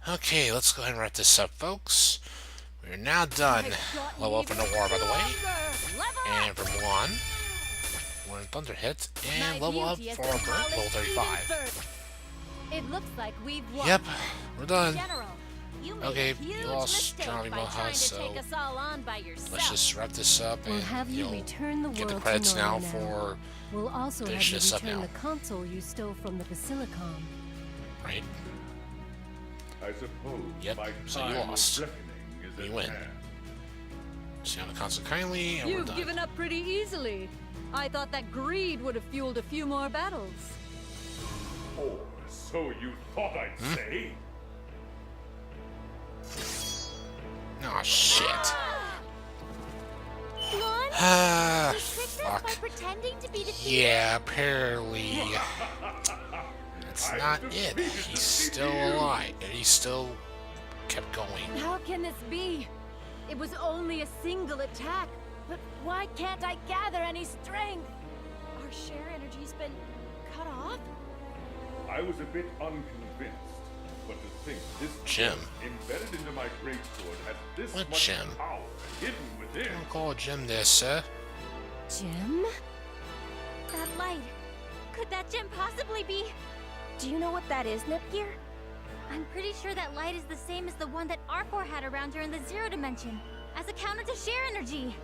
Okay, let's go ahead and wrap this up, folks. We're now done. Level up in the war, by the way. And from one, we're in Thunder Hit. And level up for our bird, level 35. It looks like we've won. Yep, we're done. General, you made Okay, a huge you lost mistake General by Affimojas, trying to so take us all on by yourself. let's just wrap this up We'll and have you you'll return the get the world credits to now normal for We'll also have finishing you this up return now. the console you stole from the Basilicom. right. I suppose Yep, my so you time lost. of reckoning is You at win. hand. See on the console kindly, and we're You've done. given up pretty easily. I thought that greed would have fueled a few more battles. Oh, so you thought I'd say? Oh shit. One, Ah, he tricked us fuck. by pretending to be defeated. Yeah, apparently. That's I not defeated it. He's the still CPU. alive. And he still kept going. How can this be? It was only a single attack. But why can't I gather any strength? Our share energy's been cut off? I was a bit unconvinced, but to think this Jim. embedded into my greatsword has this What much Jim? power hidden within. Don't call Jim this, sir. Jim? That light. Could that gem possibly be? Do you know what that is, Nepgear? I'm pretty sure that light is the same as the one that R4 had around her in the Zero Dimension, as a counter to share energy.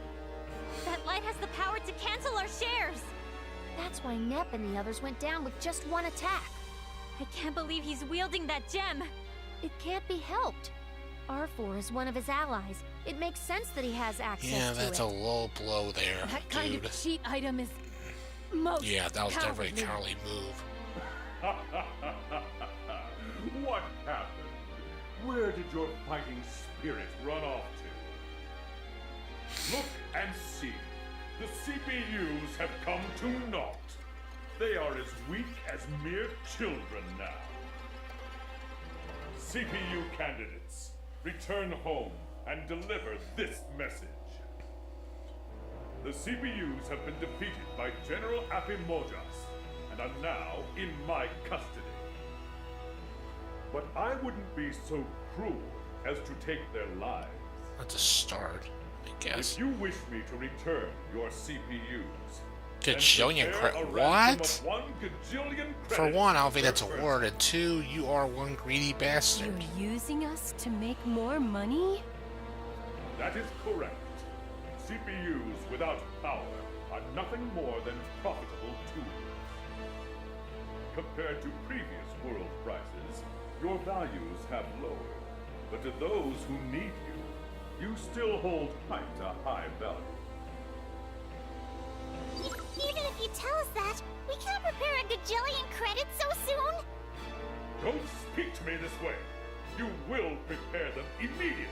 That light has the power to cancel our shares. That's why Nep and the others went down with just one attack. I can't believe he's wielding that gem. It can't be helped. R4 is one of his allies. It makes sense that he has access Yeah, to that's it. a low blow there, That kind dude. of cheat item is most Yeah, that was definitely a cowardly. cowardly move. What happened? Where did your fighting spirit run off to? Look and see. The CPUs have come to naught. They are as weak as mere children now. CPU candidates, return home and deliver this message. The CPUs have been defeated by General Affimojas and are now in my custody. But I wouldn't be so cruel as to take their lives. That's a start, I guess. If you wish me to return your CPUs, then Gajillion prepare credit. a ransom What? of 1 gajillion For credits one, I don't think per that's a person. word. And two, you are one greedy bastard. You're using us to make more money? That is correct. CPUs without power are nothing more than profitable tools. Compared to previous world prices, your values have lowered. But to those who need you, you still hold quite a high value. Even if you tell us that, we can't prepare a gajillion credits so soon. Don't speak to me this way. You will prepare them immediately.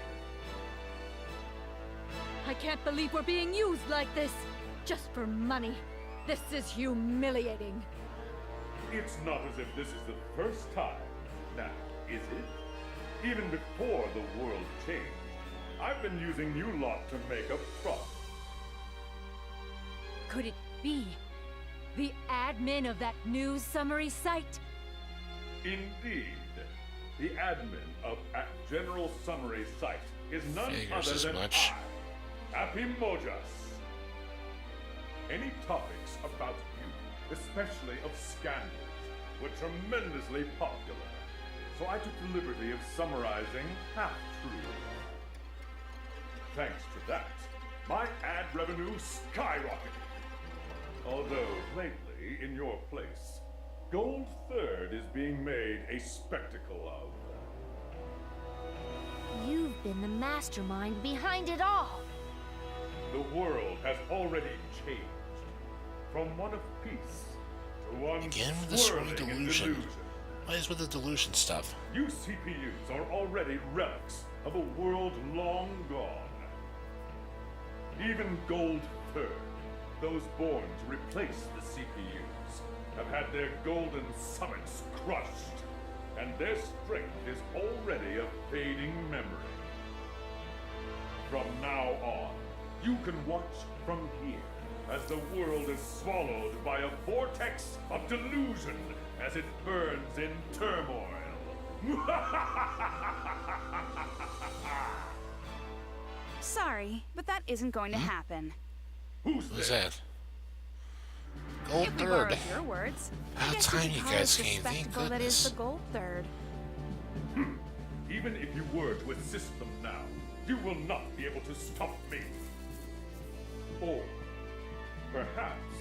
I can't believe we're being used like this. Just for money. This is humiliating. It's not as if this is the first time. Now, is it? Even before the world changed, I've been using you lot to make a profit. Could it be the admin of that news summary site? Indeed. The admin of at General Summary Site is none Figures other as than much. I, Affimojas. Any topics about you, especially of scandals, were tremendously popular. So I took the liberty of summarizing half-truths. Thanks to that, my ad revenue skyrocketed. Although lately, in your place, Gold Third is being made a spectacle of. You've been the mastermind behind it all. The world has already changed. From one of peace to one Again with the swirling swirling in delusion. delusion. What is with the delusion stuff? You CPUs are already relics of a world long gone. Even Gold Third, those born to replace the CPUs, have had their golden summits crushed, and their strength is already a fading memory. From now on, you can watch from here as the world is swallowed by a vortex of delusion as it burns in turmoil. Sorry, but that isn't going to happen. Who's that? Gold If we borrowed third. your words, I How guess tiny you you could call guys it the came, thank spectacle that is goodness. the gold third. Even if you were to assist them now, you will not be able to stop me. Or, perhaps,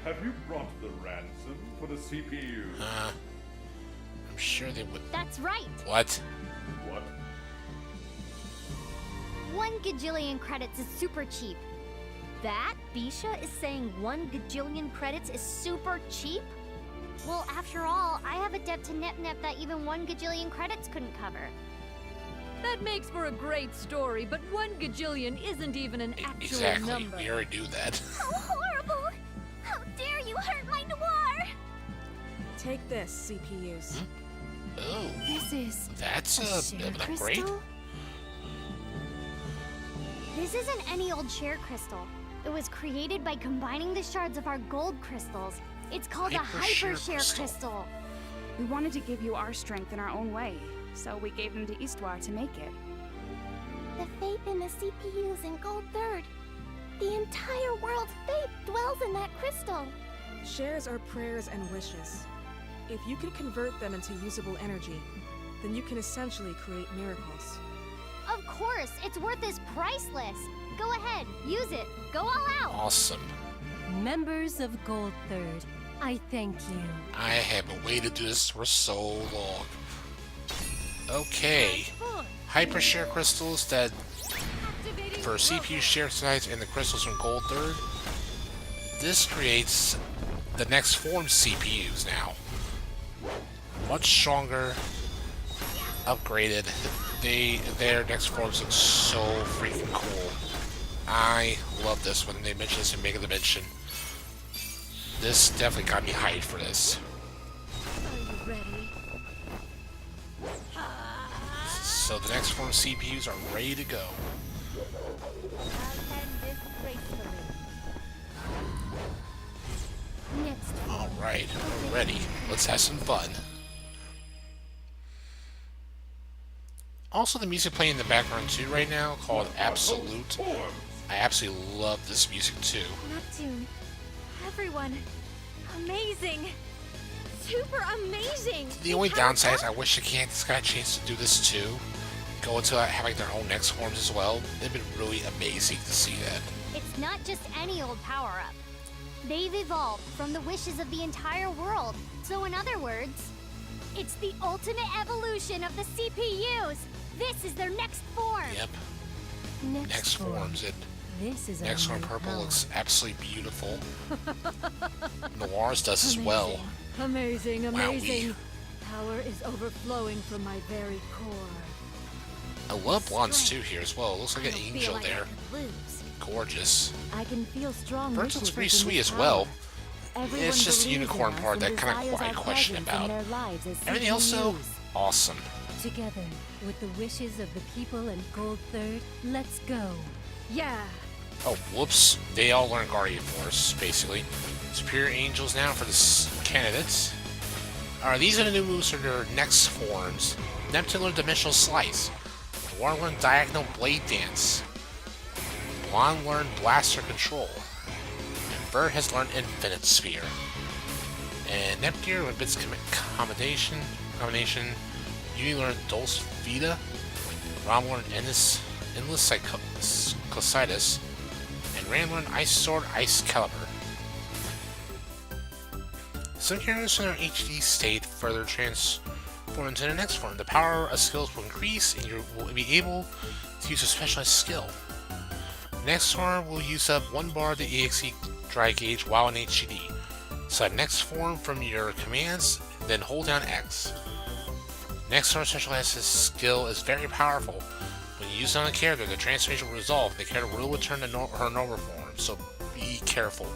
have you brought the ransom for the CPU? I'm sure they would. That's right. What? What? 1 gajillion credits is super cheap. That? Bisha is saying 1 gajillion credits is super cheap? Well, after all, I have a debt to NepNep that even 1 gajillion credits couldn't cover. That makes for a great story, but 1 gajillion isn't even an actual Exactly. number. We already knew that. How horrible! How dare you hurt my noir! Take this, CPUs. Oh, This is that's a bit of an upgrade. crystal? This isn't any old share crystal. It was created by combining the shards of our gold crystals. It's called a Hyper-share hyper-share crystal. crystal. We wanted to give you our strength in our own way, so we gave them to Eastwar to make it. The faith in the CPUs in Gold Third. The entire world's faith dwells in that crystal. Shares are prayers and wishes. If you can convert them into usable energy, then you can essentially create miracles. Of course, its worth is priceless. Go ahead, use it. Go all out. Awesome. Members of Gold Third, I thank you. I have been waiting to do this for so long. Okay. Hyper-share crystals that for CPU share size and the crystals from Gold Third. This creates the next form CPUs now. Much stronger, upgraded. Their next forms look so freaking cool. I love this when they mention this in Megadimension. This definitely got me hyped for this. Are you ready? So the next form CPUs are ready to go. Next. Alright, we're ready. Let's have some fun. Also, the music playing in the background too right now, called Absolute. I absolutely love this music too. Neptune. Everyone. Amazing. Super amazing. The only downside is I wish the Kansas got a chance to do this too. Go into having their own next forms as well. It'd been really amazing to see that. It's not just any old power-up. They've evolved from the wishes of the entire world. So in other words, it's the ultimate evolution of the CPUs. This is their next form. Yep, next forms. And This is next form purple looks absolutely beautiful. Noir's does as well. Amazing, Wowee. amazing. Power is overflowing from my very core. I love blondes too here as well. It looks like an I don't angel feel like I there. could lose. Gorgeous. I can feel strong Birds looks wishes pretty within sweet this as well. power. Everyone It's just the believes unicorn in us part and that kind of desires I our question presence about. in their lives as Everything else though, CPUs. awesome. Together, with the wishes of the people in Gold Third, let's go. Yeah. Oh, whoops. They all learn Guardian Force, basically. Superior Angels now for the candidates. Alright, these are the new moves for their next forms. Neptune learned Dimensional Slice. Noir learned Diagonal Blade Dance. Blonde learned Blaster Control. And Bird has learned Infinite Sphere. And Nepgear with Bits combination. Uni learned Dulce Vita. Rom learned Endless Cyclositis. And Ram learned Ice Sword, Ice Caliber. Some characters in their HD state further transform into the next form. The power of skills will increase, and you will be able to use a specialized skill. Next form will use up 1 bar of the EXE dry gauge while in HD. Select next form from your commands, then hold down X. Next form specialized skill is very powerful. When you use it on a character, the transformation will resolve, and the character will return to her normal form, so be careful.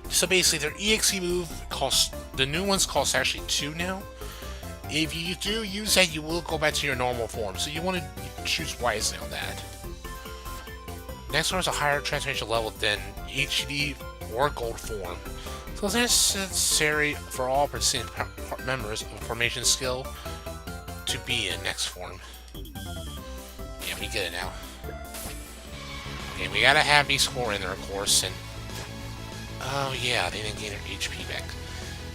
So basically, their EXE move costs, the new ones cost actually 2 now. If you do use that, you will go back to your normal form, so you want to choose wisely on that. Next one is a higher transformation level than HD or Gold form, so it's necessary for all participating members of a formation skill to be in next form. Yeah, we get it now. Okay, we got a happy score in there, of course, and... Oh, yeah, they didn't gain their HP back.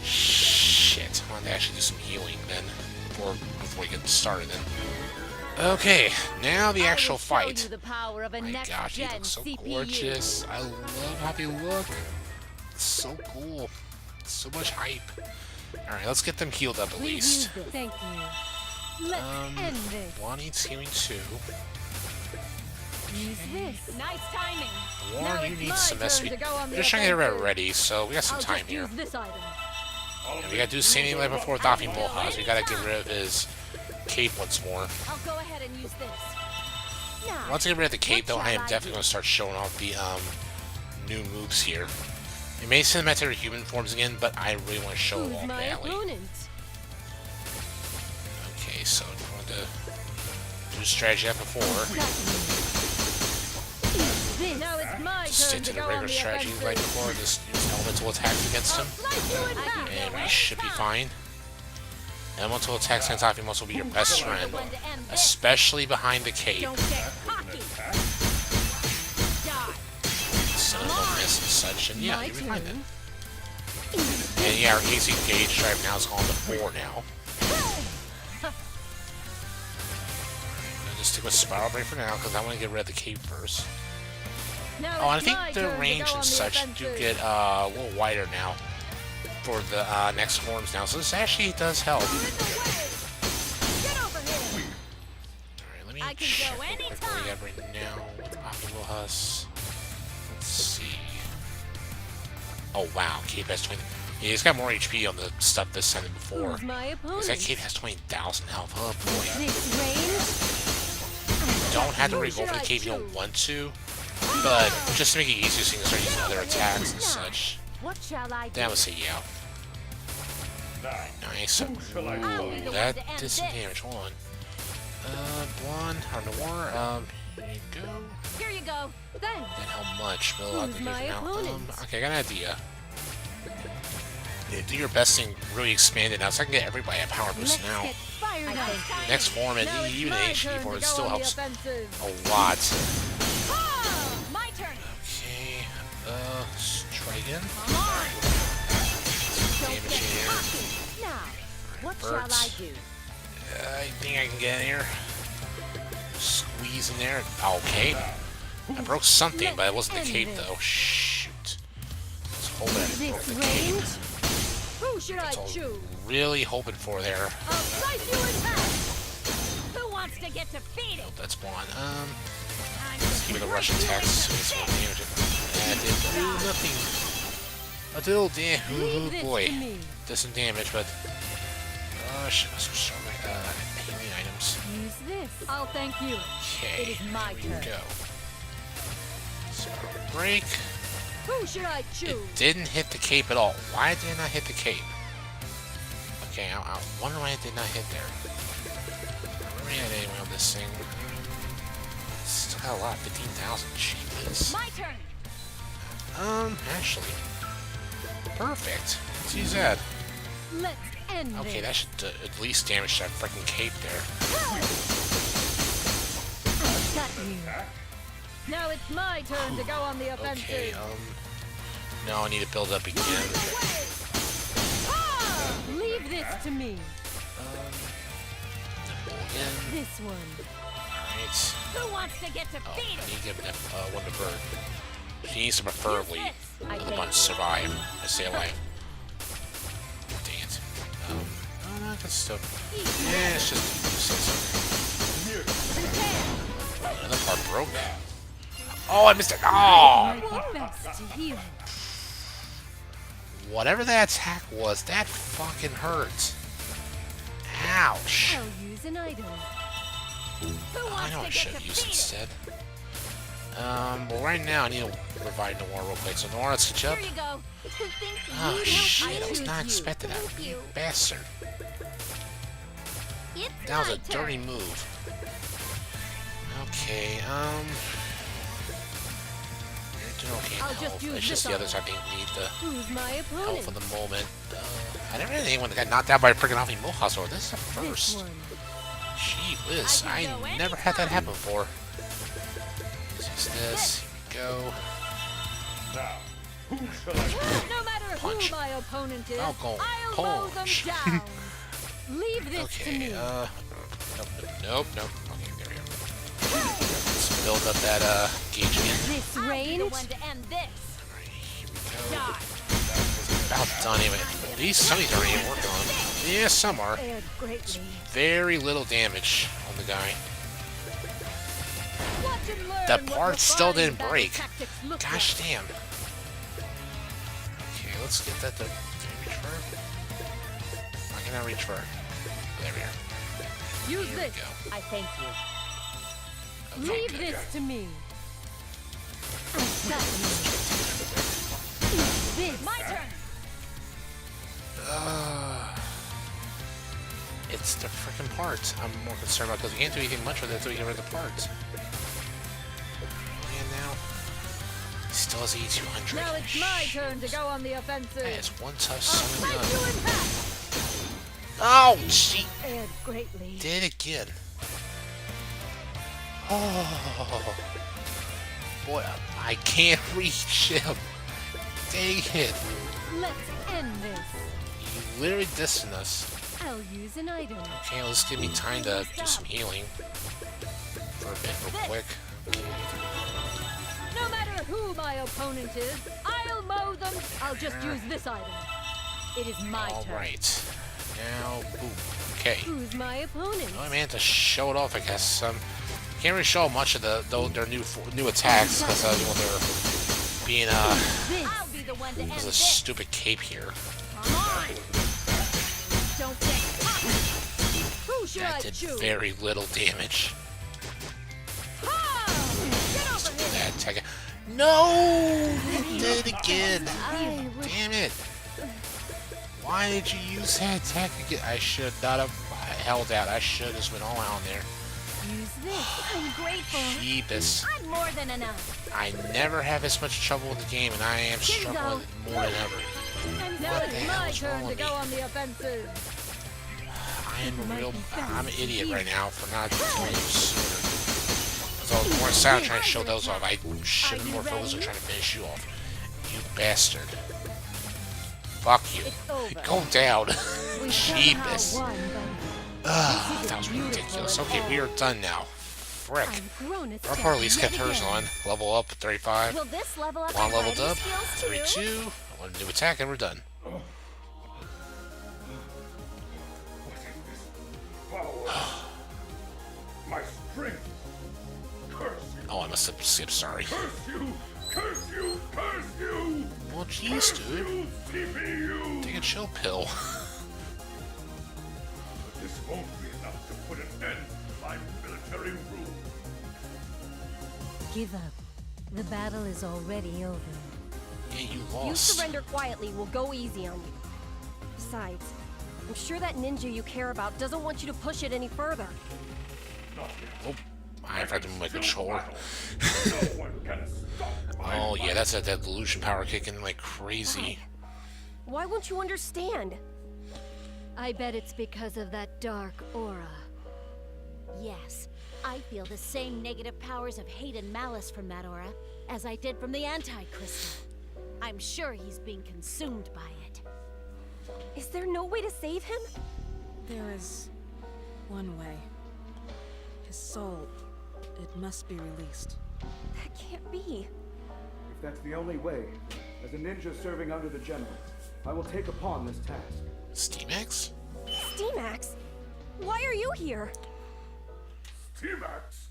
Shit, I wanted to actually do some healing then, before we get started then. Okay, now the actual fight. My gosh, he looks so gorgeous. I love how they look. It's so cool. So much hype. Alright, let's get them healed up at least. Thank you. Let's end this. One needs healing too. Use this. Nice timing. Warren, you it's need my some turn SP. to go on the We're just trying to get offensive. it ready, so we got some I'll time just here. use this item. And we gotta do the same thing like before with Affimojas. We gotta get rid of his cape once more. I'll go ahead and use this. Now, Once I get rid of the cape, though, what I am shall definitely do? gonna start showing off the new moves here. It may send them at their human forms again, but I really want to show it Who's off my badly. opponent? Okay, so I want to do the strategy I had before. Now it's my Stick turn to to the go on regular the strategy offensive. like before, just use elemental attacks against him, Slice you in half. and we should be fine. Elemental attacks against Affimojas will be your best friend, especially behind the cape. Don't get cocky. Die. So don't miss and such, and yeah, My you'll be fine then. turn. And yeah, our AC gauge drive now is on the 4 now. I'll just stick with Spiral Break for now, because I want to get rid of the cape first. Now Oh, and I it's think my the turn to range go on and the such do offensive. get a little wider now for the next forms now, so this actually does help. Get over here. Alright, let me I can check go real quick what we got right now with Affimojas. Let's see. Oh wow, cape has 20. Yeah, he's got more HP on the stuff this time than before. Who's my opponent? Because that cape has 20,000 health. Oh boy. This range? Don't have to Who re-go for the should I cape if you don't choose? want to. But just to make it easier so you can start using other attacks and such. What shall I do? Then I would say yeah. Nice. shall I Ooh, call? that did some damage. Hold on. Blonde, Noir, here you go. Here you go. Thanks. Then how much? But I'll have to Who's do my it now. opponent? Okay, I got an idea. Yeah, do your best thing, really expand it now, so I can get everybody a power boost Let's now. get fired up. Next form, and Now it's even my HP turn for to it go still on the helps offensive. a lot. Ah, my turn. Okay, let's try again. Come on. Don't Damage get here. cocky. Now, what shall Birds. I do? I think I can get in here. Squeeze in there. Okay. I broke something, but it wasn't the cape, though. Shoot. Let's hold it. Broke This the cape. range? Who should I That's all choose? really hoping for there. I'll slice you in half. Who wants to get defeated? Nope, that's one. I'm Let's give it a rush attack so it's more damage. That did do nothing. A little damage. Leave Oh this boy. to me. Did some damage, but. Gosh, I must restore my healing items. Use this. I'll thank you. Okay. It is my here we turn. go. Spiral break. Who should I It choose? didn't hit the cape at all. Why did it not hit the cape? Okay, I wonder why it did not hit there. I don't have anyone on this thing. Still got a lot, 15,000. Jeez. My turn. Actually. Perfect. Let's use that. Let's end Okay, this. that should at least damage that freaking cape there. Got you. Now it's my turn to go on the offensive. Okay, no, I need to build up again. Leave this to me. Again. This one. Alright. Who wants to get Oh, I defeated? need to give that one to Bird. She needs to preferably I the one survive and stay alive. Dang it. Oh no, that's still. Yeah, it's just. Another part broke. Oh, I missed it. Oh! Might be best to heal. Whatever that attack was, that fucking hurt. Ouch. I'll use an item. Who I wants know to I get should have used defeated? instead. Well, right now I need to revive Noir real quick. So, Noir, let's catch up. Here you go. Oh, shit, I was choose not you. expecting that. Thank You you. bastard. It's That was my a turn. dirty move. Okay, you're doing okay I'll now. just use It's just this the others I item. think need the Who's my help opponent? for the moment. I never had anyone that got knocked out by a freaking Affimojas, or this is the This first. one. Gee whiz, I never had that happen before. Let's use this. Here we go. Now, who shall I No matter Punch. who my opponent is, I'll go I'll mow them punch. down. Leave this to Okay, me. nope. Okay, there we go. Let's build up that, gauge again. This I'll be the range? one to end this. Alright, here we go. Die. About done anyway. At least some of these are already working on. Yeah, some are. Fared greatly. Very little damage on the guy. Watch and learn The what parts still refined didn't battle break. tactics look Gosh like. damn. Okay, let's get that to... Can I reach for it? Why can I reach for it? There we are. Use Here we this. go. I thank you. Okay, Leave good. this to me. I've got you. This. My turn. It's the freaking parts I'm more concerned about because we can't do anything much with it until we get rid of the parts. And now, he still has E200. Now it's my turn to go on the offensive. That is one tough I'll son take of you a in half. Oh, she Fared greatly. did it again. Oh, boy, I can't reach him. Dang it. Let's end this. You literally dissing us. I'll use an item. Okay, let's give me time to do some healing for a bit real quick. No matter who my opponent is, I'll mow them. I'll just use this item. It is my turn. Alright. Now, boom. Okay. Who's my opponent? Well, I mean, to show it off, I guess. Can't really show much of their new attacks because you know, they're being This. I'll be the one to end there's a this. stupid cape here. Come on. Don't get caught. Who should I That did choose? very little damage. Ha! Get over here. That attack. No! You did it again. Damn it! Why did you use that attack again? I should not have held out. I should have just went all out there. Use this. I'm grateful. Jeebus. I'm more than enough. I never have as much trouble with the game, and I am Here you struggling go. more than ever. Now What it's the my hell's wrong turn to with go me? on the offensive. I'm an idiot right now for not doing it sooner. So more sound trying to show those off. I should have more focused on trying to finish you off. You bastard. Fuck you. It's over. Go down. We Jeebus. somehow won, Ugh, is that was beautiful ridiculous. and Okay, all. we are done now. but Frick. I've grown a Our step part at least yet kept hers again. on. Level up 35. Will this level up One my leveled fighting up. skills too? 32. One new attack, and we're done. What is this power? My strength. Curse you! Oh, I must have skipped. Sorry. Curse you! Curse you! Curse you! Well, jeez, Curse dude. you, CPU! Take a chill pill. But this won't be enough to put an end to my military rule. Give up. The battle is already over. Yeah, you You lost. surrender quietly, we'll go easy on you. Besides, I'm sure that ninja you care about doesn't want you to push it any further. Not yet. Oh, I have to move my controller. No one can stop my Oh, yeah, might. that's that delusion power kicking like crazy. Why won't you understand? I bet it's because of that dark aura. Yes, I feel the same negative powers of hate and malice from that aura as I did from the anti-crystal. I'm sure he's being consumed by it. Is there no way to save him? There is one way. His soul, it must be released. That can't be. If that's the only way, as a ninja serving under the general, I will take upon this task. Steamax? Steamax, why are you here? T-Max,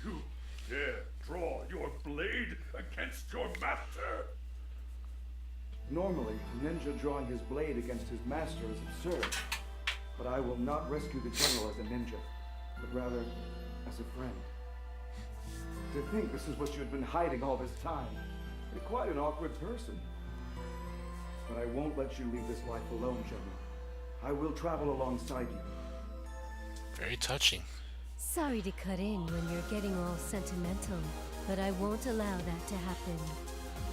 you dare draw your blade against your master? Normally, a ninja drawing his blade against his master is absurd, but I will not rescue the general as a ninja, but rather as a friend. To think this is what you had been hiding all this time. You're quite an awkward person. But I won't let you leave this life alone, General. I will travel alongside you. Very touching. Sorry to cut in when you're getting all sentimental, but I won't allow that to happen.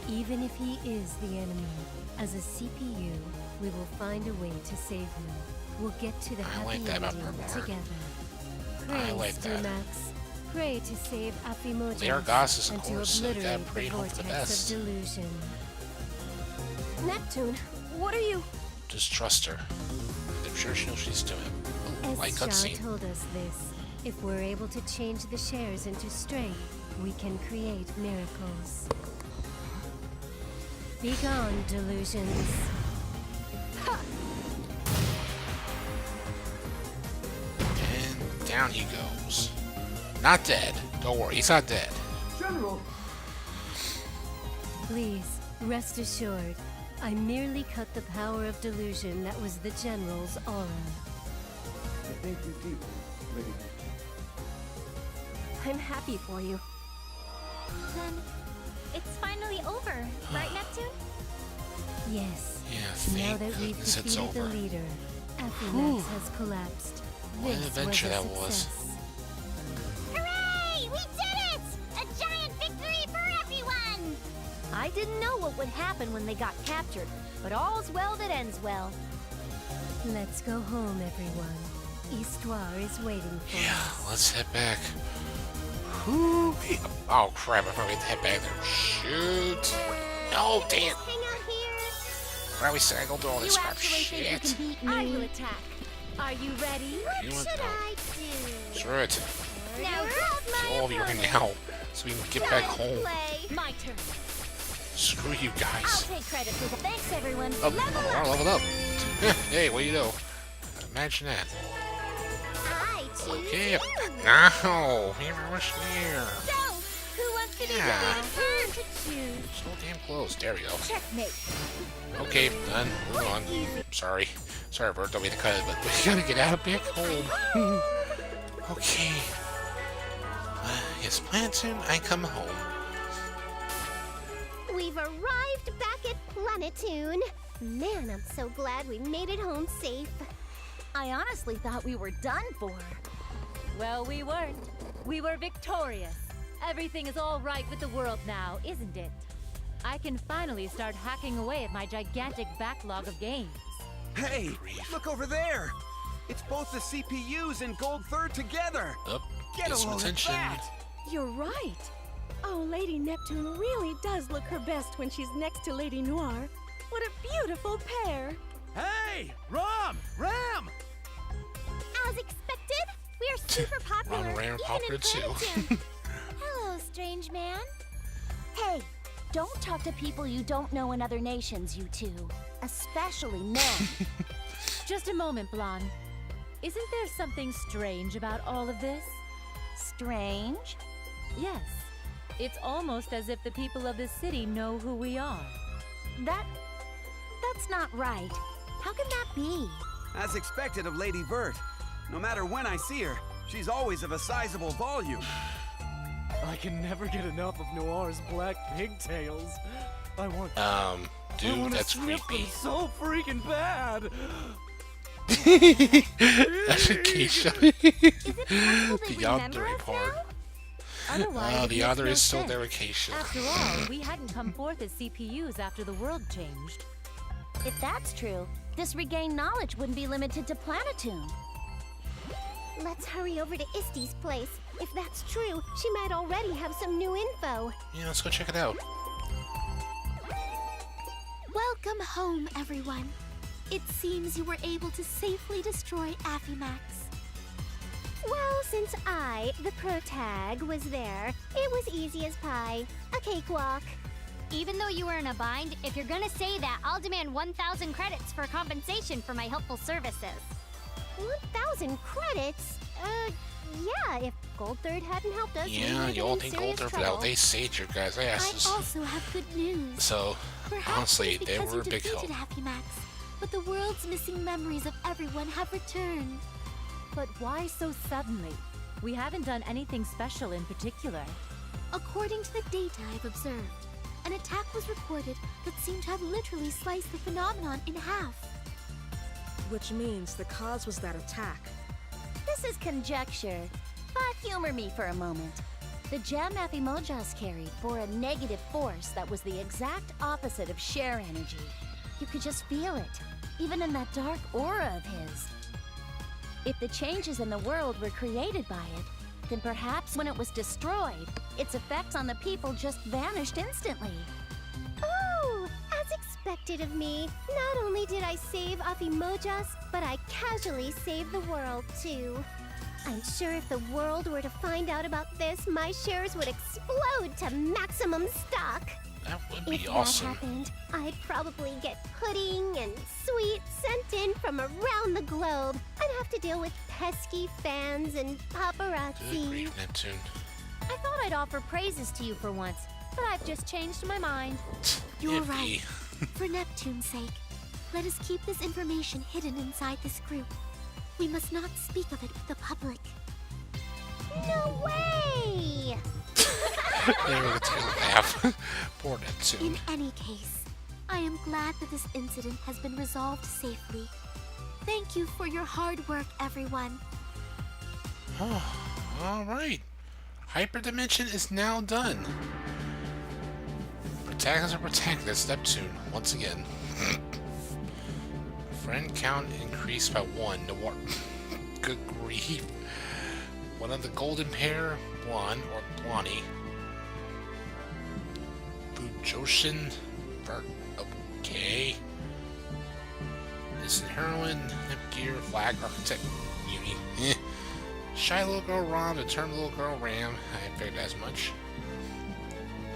Even if he is the enemy, as a CPU, we will find a way to save him. We'll get to the I happy like that about ending Purple Heart. together. Pray, like that. Max. Pray to save Affimojas The Argos is, of and to course, so you gotta obliterate pray the hope for the vortex best. of delusion. Neptune, what are you? Just trust her. I'm sure she knows what she's doing. Ooh, like Escha cutscene. told us this. If we're able to change the shares into strength, we can create miracles. Be gone, delusions. And down he goes. Not dead. Don't worry, he's not dead. General! Please, rest assured. I merely cut the power of delusion that was the General's aura. I thank you deeply, Lady. I'm happy for you. Then it's finally over, right, Neptune? Yes. Yeah, Now thank that we've goodness it's defeated the over. leader, Affinax has collapsed. What an This adventure was a that was. success. Hooray! We did it! A giant victory for everyone! I didn't know what would happen when they got captured, but all's well that ends well. Let's go home, everyone. Histoire is waiting for Yeah, us. let's head back. Whoo! Oh crap, I forgot to head back there. Shoot! No, damn! Hang out here. Why we said I go through all this You crap? actually think you Shit! can beat I me? will attack. Are you ready? What You want should that? I do? Screw it. Now grab my Kill all of you right opponent. now, so we can get back Let's home. play. My turn. Screw you I'll guys. take credit for the thanks, everyone. Up, Level oh, up. leveled up. Hey, what do you know? Imagine that. I choose Okay. you. No, we were much near. So, who wants to be Yeah. the first to choose? So damn close. There we go. Checkmate. Okay, done. Move on. Sorry. Sorry, Bert. Don't mean to cut it, but we gotta get out of back home. Okay. Yes, Planetoon, I come home. We've arrived back at Planetoon. Man, I'm so glad we made it home safe. I honestly thought we were done for. Well, we weren't. We were victorious. Everything is all right with the world now, isn't it? I can finally start hacking away at my gigantic backlog of games. Hey, look over there! It's both the CPUs and Gold Third together! Up. Get Get a some load of attention. that! You're right. Oh, Lady Neptune really does look her best when she's next to Lady Noir. What a beautiful pair. Hey! Ram! As expected, we're super popular, Ron Ram even popular in too. Planetoon. Hello, strange man. Hey, don't talk to people you don't know in other nations, you two. Especially men. Just a moment, Blonde. Isn't there something strange about all of this? Strange? Yes. It's almost as if the people of the city know who we are. That's not right. How can that be? As expected of Lady Vert. No matter when I see her, she's always of a sizable volume. I can never get enough of Noir's black pigtails. I want I Dude, wanna that's snip creepy. them so freaking bad. That's a Keisha. Possible they The other remember us part. Otherwise, it The makes other no is still sense. there, Keisha. After all, we hadn't come forth as CPUs after the world changed. If that's true, this regained knowledge wouldn't be limited to Planetoon. Let's hurry over to Isty's place. If that's true, she might already have some new info. Yeah, let's go check it out. Welcome home, everyone. It seems you were able to safely destroy Affimax. Well, since I, the protag, was there, it was easy as pie. A cakewalk. Even though you were in a bind, if you're gonna say that, I'll demand 1,000 credits for compensation for my helpful services. 1,000 credits? Yeah, if Gold Third hadn't helped us, we Yeah, would've you been all in think serious older, but trouble. they saved your guys' I asses. also have good news. So, Perhaps honestly, it's they because were a you big help. defeated Affinax, but the world's missing memories of everyone have returned. But why so suddenly? We haven't done anything special in particular. According to the data I've observed, an attack was reported that seemed to have literally sliced the phenomenon in half. Which means the cause was that attack. This is conjecture, but humor me for a moment. The gem Affimojas carried bore a negative force that was the exact opposite of share energy. You could just feel it, even in that dark aura of his. If the changes in the world were created by it, then perhaps when it was destroyed, its effects on the people just vanished instantly. Oh, as expected of me, not only did I save Affimojas, but I casually saved the world too. I'm sure if the world were to find out about this, my shares would explode to maximum stock. That would be If awesome. that happened, I'd probably get pudding and sweets sent in from around the globe. I'd have to deal with pesky fans and Good paparazzi. grief, Neptune. I thought I'd offer praises to you for once, but I've just changed my mind. You're Yippee. right. For Neptune's sake, let us keep this information hidden inside this group. We must not speak of it with the public. No way! They were to laugh. Poor Neptune. In any case, I am glad that this incident has been resolved safely. Thank you for your hard work, everyone. Alright. Hyperdimension is now done. Protagonist Neptune, once again. Friend count increased by 1. No war. Good grief. One of the golden pair, Blonde or Blondie. Fujoshin, okay. Innocent heroine, Nepgear, Flag Architect, Beauty. Shy little girl Ram, determined little girl Ram. I figured as much.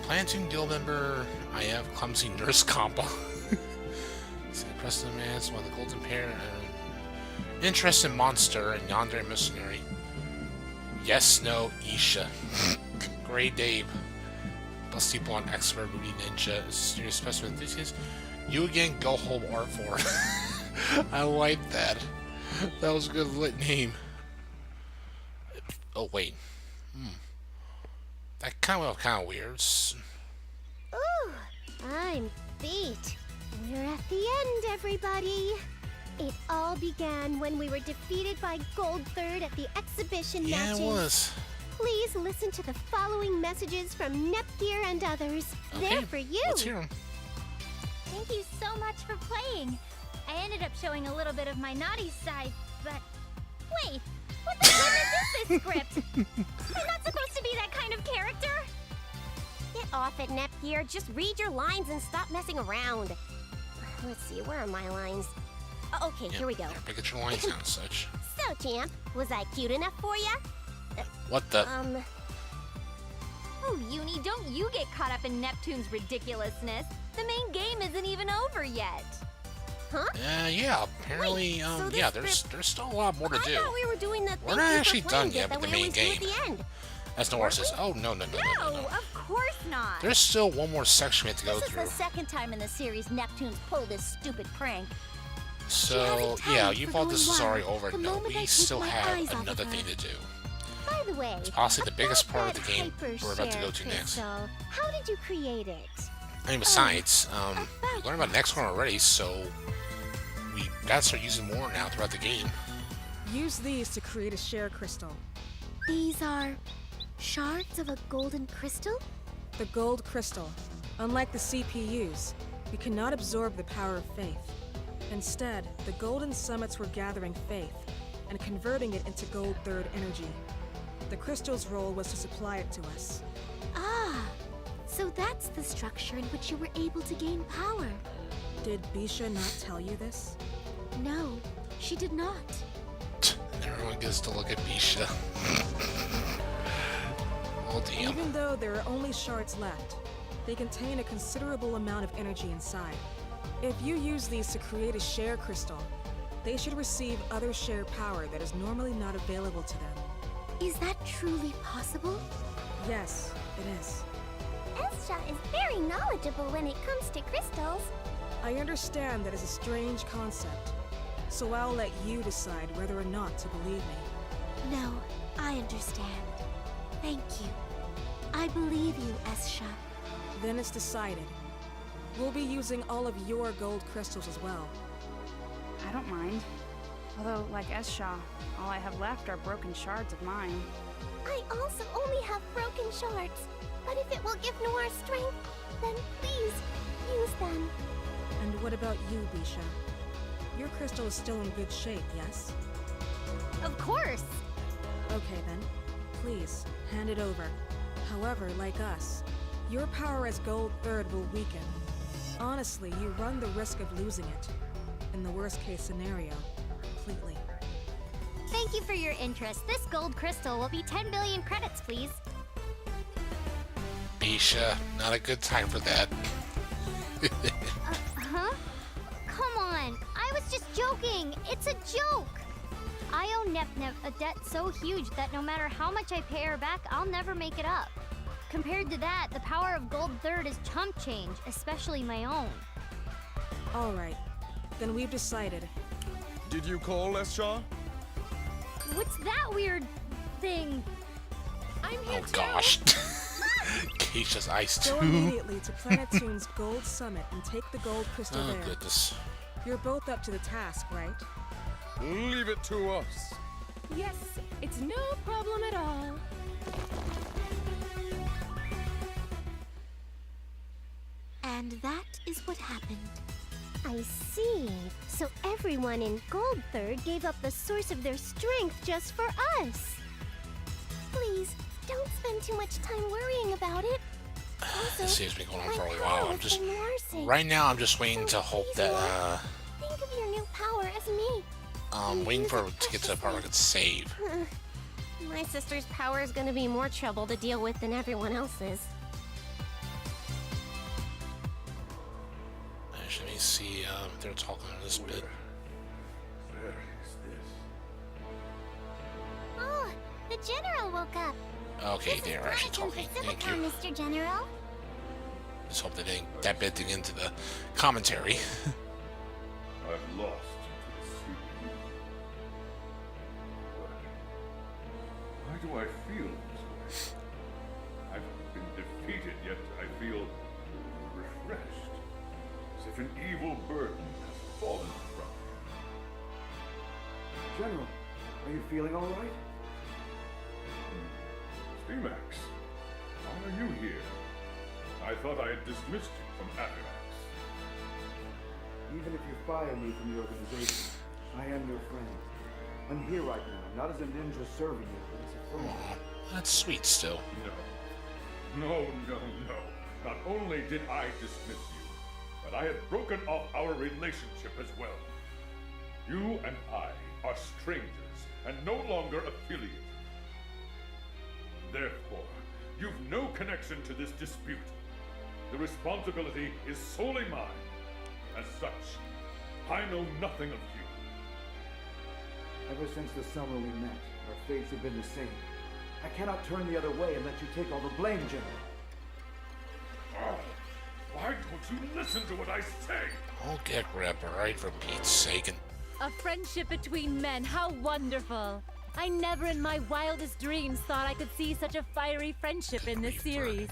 Plantoon Guild member, I have clumsy nurse compa. Preston Mans, one of the golden pair. Interesting monster and yonder mercenary. Yes, no, Isha. Grey Dave. Busty blonde expert, Rudy Ninja, serious specimen enthusiast. You again, go home R4. I like that. That was a good lit name. Oh wait. That kind of weird. Ooh, I'm beat. We're at the end, everybody. It all began when we were defeated by Gold Third at the exhibition matches. Yeah, it was. Please listen to the following messages from Nepgear and others. Okay, They're for you. let's hear 'em. Thank you so much for playing. I ended up showing a little bit of my naughty side, but... Wait, what the hell is this script? I'm not supposed to be that kind of character. Get off it, Nepgear. Just read your lines and stop messing around. Let's see, where are my lines? Oh, okay, here we go. Yeah, pick at your lines now and such. So, champ, was I cute enough for ya? What the? Oh, Uni, don't you get caught up in Neptune's ridiculousness. The main game isn't even over yet. Huh? Yeah, apparently, so this yeah, there's still a lot more to do. I thought we were doing the We're thank not you for actually playing done bit yet that with the we main always do game. at the end. As Nora says, oh, no. No, of course not. There's still one more section we have to go This is through. the second time in the series Neptune's pulled this stupid prank. So, yeah, you thought this was already over. The No, moment I we take still my have eyes off another of thing her. to do. By the way, It's possibly the biggest about part of the game that we're about to go to hyper-share next. crystal, how did you create it? And besides, we learned about the next one already, so we gotta start using more now throughout the game. Use these to create a share crystal. These are shards of a golden crystal? The gold crystal. Unlike the CPUs, we cannot absorb the power of faith. Instead, the golden summits were gathering faith and converting it into gold third energy. The crystal's role was to supply it to us. Ah, so that's the structure in which you were able to gain power. Did Bisha not tell you this? No, she did not. Everyone gets to look at Bisha. Oh, damn. Even though there are only shards left, they contain a considerable amount of energy inside. If you use these to create a share crystal, they should receive other share power that is normally not available to them. Is that truly possible? Yes, it is. Escha is very knowledgeable when it comes to crystals. I understand that is a strange concept, so I'll let you decide whether or not to believe me. No, I understand. Thank you. I believe you, Escha. Then it's decided. We'll be using all of your gold crystals as well. I don't mind. Although, like Escha, all I have left are broken shards of mine. I also only have broken shards, but if it will give Noir strength, then please use them. And what about you, Bisha? Your crystal is still in good shape, yes? Of course! Okay then. Please, hand it over. However, like us, your power as Gold Third will weaken. Honestly, you run the risk of losing it. In the worst case scenario, completely. Thank you for your interest. This gold crystal will be 10 billion credits, please. Bisha, not a good time for that. Huh? Come on, I was just joking. It's a joke. I owe Nep a debt so huge that no matter how much I pay her back, I'll never make it up. Compared to that, the power of Gold Third is chump change, especially my own. Alright, then we've decided. Did you call, Shaw? What's that weird thing? I'm here Oh gosh. Keisha's ice Go too. immediately to Planetoon's Gold Summit and take the gold crystal Oh there. goodness. You're both up to the task, right? Leave it to us. Yes, it's no problem at all. And that is what happened. I see. So everyone in Gold Third gave up the source of their strength just for us. Please, don't spend too much time worrying about it. Also, This seems to be going on for a my while. power I'm just has been Larson. right now. I'm just waiting So to hope please, Lord, that think of your new power as me. waiting for it to get to the part where I could save. My sister's power is going to be more trouble to deal with than everyone else's. Actually, let me see. They're talking in this bit. Where is this? Oh, the General woke up. Okay, they're actually talking. Thank you. Mr. General. Just hope that bit didn't get into the commentary. I've lost to the sea. But why do I feel this way? I've been defeated, yet I feel refreshed. As if an evil burden has fallen from me. General, are you feeling all right? Steamax, why are you here? I thought I had dismissed you from Affimojas. Even if you fire me from the organization, I am your friend. I'm here right now, not as a ninja serving you, but as a friend. Aw, that's sweet still. No. Not only did I dismiss you, but I had broken off our relationship as well. You and I are strangers and no longer affiliated. Therefore, you've no connection to this dispute. The responsibility is solely mine. As such, I know nothing of you. Ever since the summer we met, our fates have been the same. I cannot turn the other way and let you take all the blame, General. Oh, why don't you listen to what I say? I'll get grabbed, right, for Pete's sake. And A friendship between men, how wonderful! I never in my wildest dreams thought I could see such a fiery friendship in this series.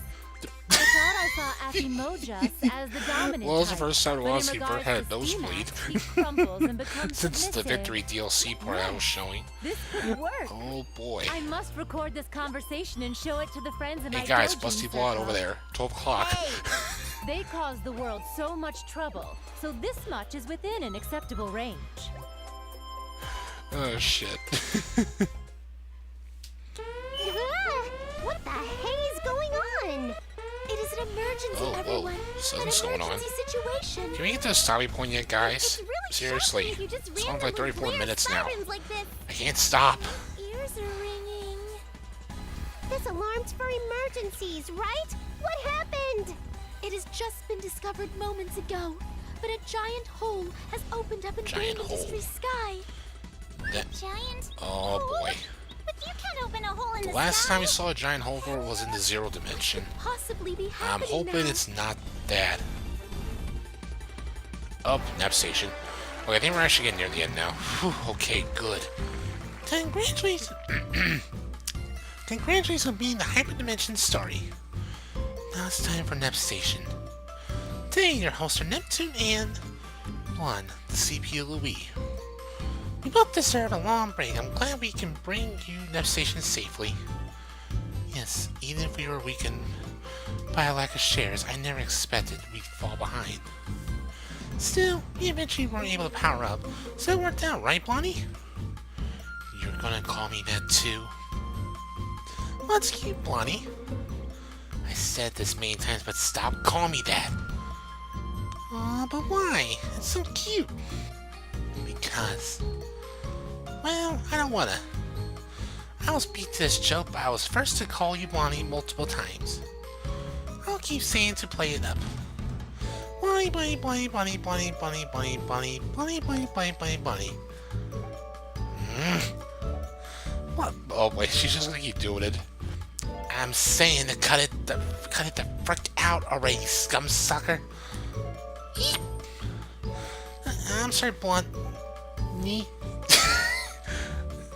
I thought I saw Affimojas as the dominant well, it's the type, first time I but want in to see Bert regards had a to nosebleed. Steamax, he crumples and becomes Since the submissive. Victory DLC part I was showing. This could work. Oh boy. I must record this conversation and show it to the friends in my Hey guys, doujin Busty Blood over circle. there. 12 o'clock. They cause the world so much trouble, so this much is within an acceptable range. Oh shit. What the hey is going on? It is an emergency, Oh, whoa. everyone. Something's An going on. emergency situation. Can we get to the stopping point yet, guys? It's really Seriously. shocking if you just It's on for like randomly 34 blare minutes now. sirens like this. I can't stop. Ears are ringing. This alarm's for emergencies, right? What happened? It has just been discovered moments ago, but a giant hole has opened up in Giant Gamindustri hole. sky. That, Giant? oh boy. But you can't open a hole in The the last sky. time we saw a giant hole door was in the Zero Dimension. Possibly be I'm happening hoping now. it's not that. Up, Nap Station. Okay, I think we're actually getting near the end now. Whew, okay, good. Congratulations. Congratulations on being the Hyperdimension story. Now it's time for Nap Station. Today, your hosts are Neptune and 1, the CPU Louis. We both deserve a long break. I'm glad we can bring you Nap Station safely. Yes, even if we were weakened by a lack of shares, I never expected we'd fall behind. Still, we eventually were able to power up, so it worked out, right, Bonnie? You're gonna call me that too? Well, that's cute, Blondie. I said this many times, but stop calling me that. Aw, but why? It's so cute. Because... well, I don't wanna. I will speak to this joke, but I was first to call you Blondie multiple times. I'll keep saying to play it up. Blondie, Blondie, Blondie, Blondie, Blondie, Blondie, Blondie, Blondie, Blondie, Blondie, Blondie, Blondie, Blondie. What? Oh wait, she's just gonna keep doing it. I'm saying to cut it the frick out already, scum sucker. Eek. I'm sorry, Blonde. Me.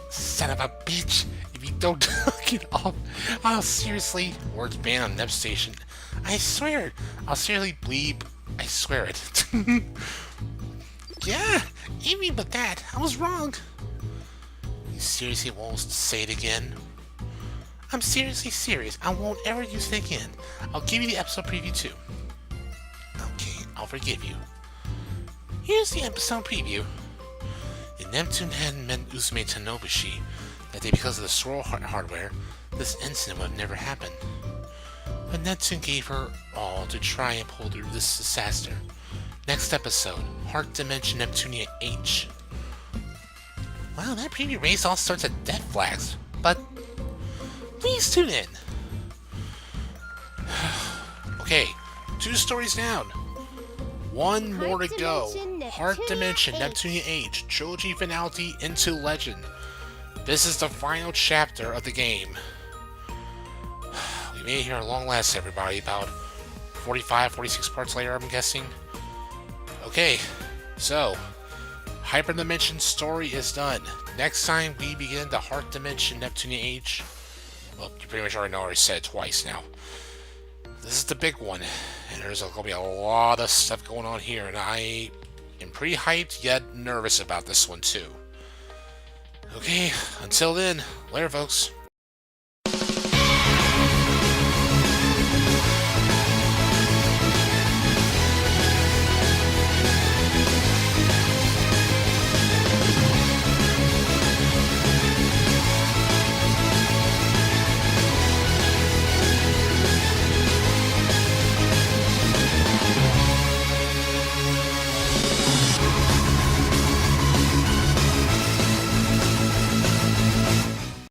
Son of a bitch. If you don't knock it off, I'll seriously... words banned on Nep Station. I swear it. I'll seriously bleep. I swear it. Yeah, even but that, I was wrong. You seriously won't say it again? I'm seriously serious. I won't ever use it again. I'll give you the episode preview too. Okay, I'll forgive you. Here's the episode preview. If Neptune hadn't met Usume Tanobushi that day because of the swirl hardware, this incident would have never happened. But Neptune gave her all to try and pull through this disaster. Next episode, Heart Dimension Neptunia H. Wow, that preview raised all sorts of death flags, but please tune in. Okay, 2 stories down. 1 more to go. Heart Dimension Neptunia H, Trilogy Finality into Legend. This is the final chapter of the game. We made it here at long last, everybody. About 45, 46 parts later, I'm guessing. Okay, so Hyper Dimension story is done. Next time we begin the Heart Dimension Neptunia H. Well, you pretty much already know, I already said it twice now. This is the big one, and there's going to be a lot of stuff going on here, and I am pretty hyped yet nervous about this one too. Okay, until then, later folks.